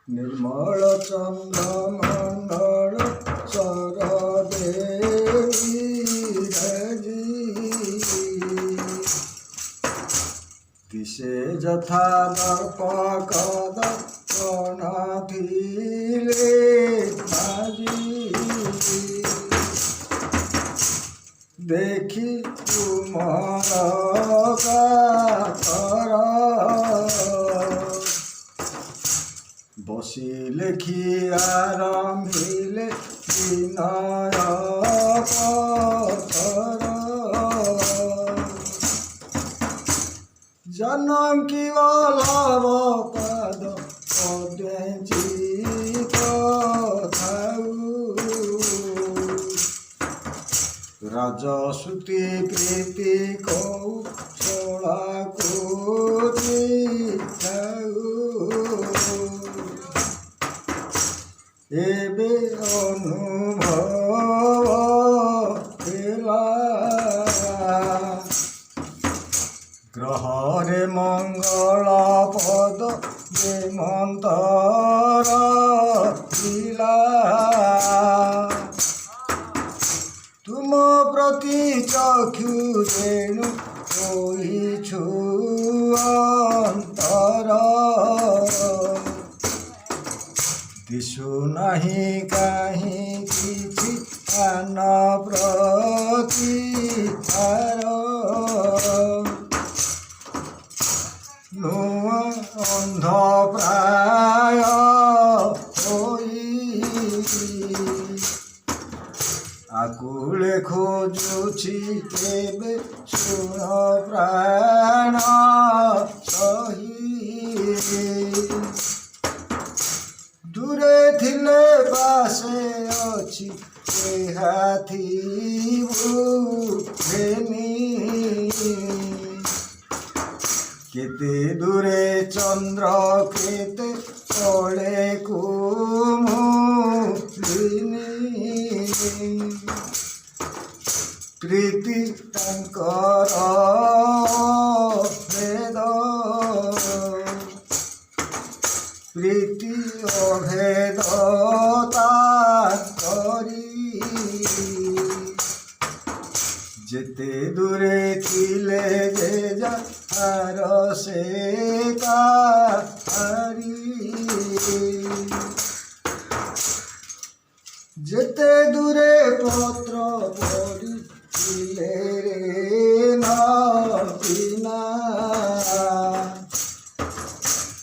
निर्मल चंद्रमंडल सरदेवी किसे जथा दर्पकद कणथिले देखी तुमर कातर बसी लेखी आरंभिले विनय पथर जानकी वल्लभ पद पदे चित थाऊ राजसूती प्रीति कौशला कोटि एबे अनुभव हेला ग्रहरे मंगल पद देमंतर लीला तुम प्रति चक्षु रेणु होइछु अंतर दिशु नहीं कहीं किछि अन प्रतिहार नुआ अंध प्राय होई आकुले खोजुछि केबे सुन प्राण सही दूरे थिले पासे अछि हाथी बुझेनी केते दूरे चंद्र केते तले कुमुदिनी प्रीति तंकर भेद प्रीति अभेदता करी जेते दूरे थिले जे जार से हरी जेते दूरे पत्र पड़ी थिले रे नबीना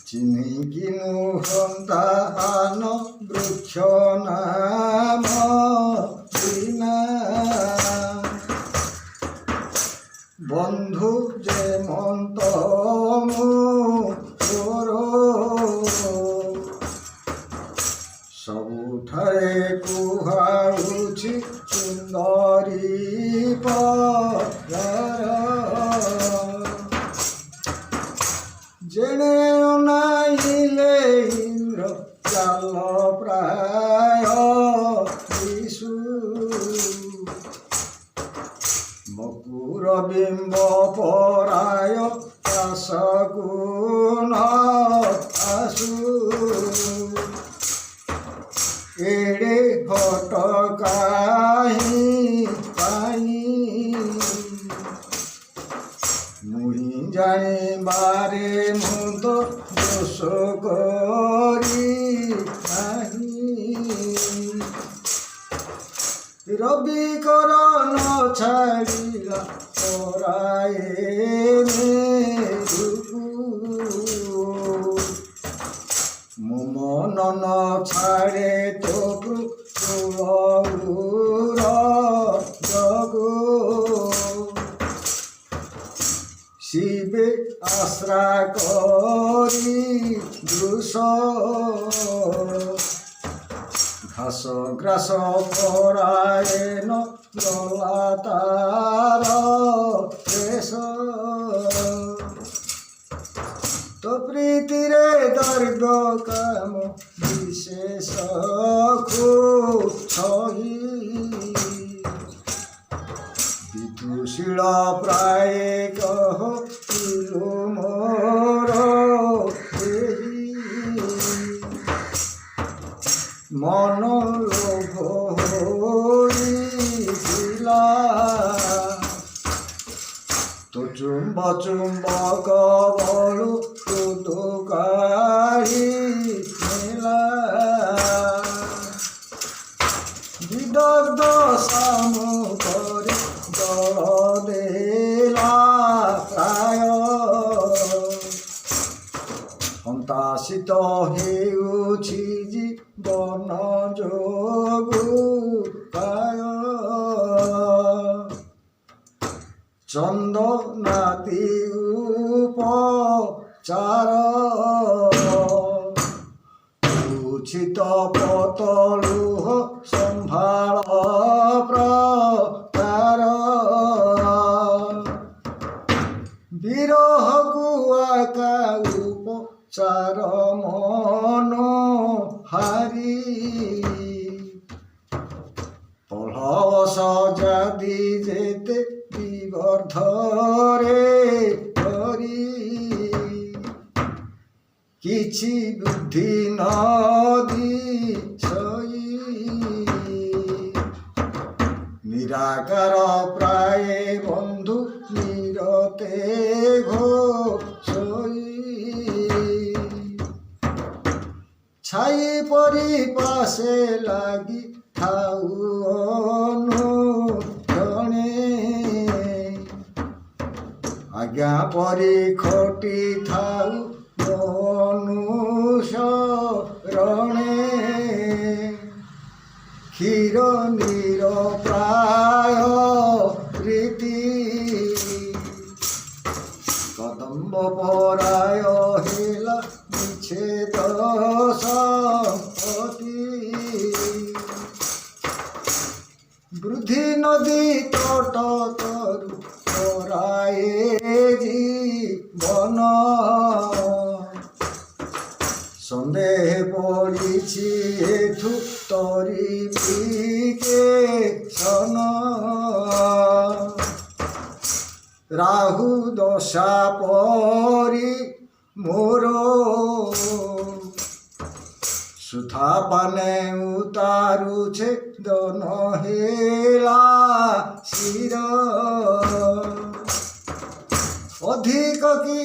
चिनी किनु सन्तान वृक्ष नाम बिना बंधु जेमंत मोर सबुठारे कुहाउछि सुंदरी परार जेने अनाइले इंद्र चाल प्राय विशु मकुर बिंब पराय आसगुण आसु एड़े हटकाही पाई मुई जाने बारे मुद दोष करी रवि करण छाड़िला पराए मो मन न छाड़े तो कुलूर जगो शिवे आश्रा करी दृश घास ग्रास परायण गला तार देश तो प्रीति रे दर्ग काम विशेष खुछही विदुशील प्राय कह मोर মনোলোভ হইছিলা তো চুম্বক বলু তো কাঢ়ি নেলা বিদগ্ধ সামুখরে জল দেলা প্রায় সন্তাসিত হেউছি জীবন যোগু কায় চন্দনাতি উপচার উচিত পতলুহ সম্ভাଳ প্রকার বিরহକୁ আকা উপচার মন হারি পলব সজাদি যেতে বিবর্ধরে করি କିଛି ବୁଦ୍ଧି ନଦି ସଇ ନିରାକାର ପ୍ରାୟ ବନ୍ଧୁ ନିରତେ ଘୋଷଇ ଛାଇ ପରି ପାଶେ ଲାଗି ଥାଉ ଅନୁକ୍ଷଣେ ଆଜ୍ଞା ପରି ଖଟି ଥାଉ অনুসরণে ক্ষীর নীর প্রায় রীতি কদম্ব পরায় হেলা বিচ্ছেদ সম্পত্তি বৃদ্ধি নদী তট তরু পরায়ে জীবন সন্দেহ পড়িছি এঠু তরিবিকে সন রাহু দশা পরি মোর সুথা পানে উতারুছে দন হেলা শির অধিক কি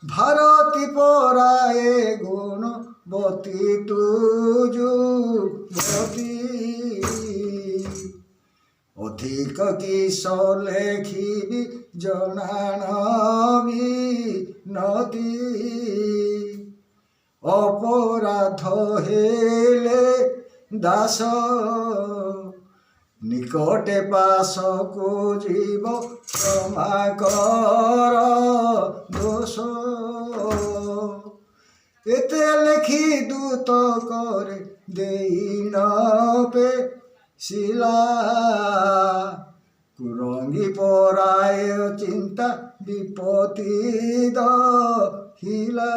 ভারতী পরায়ে গুণবতী তুজুবতী অধিক কিস লেখিবি জনানবি নদী অপরাধ হেলে দাস নিকটে পাশকু জীব ক্ষমা কর দোষ এতে লেখি দূত করে দেই নপে শিলা কুরঙ্গি পরায় চিন্তা বিপত্তি দহিলা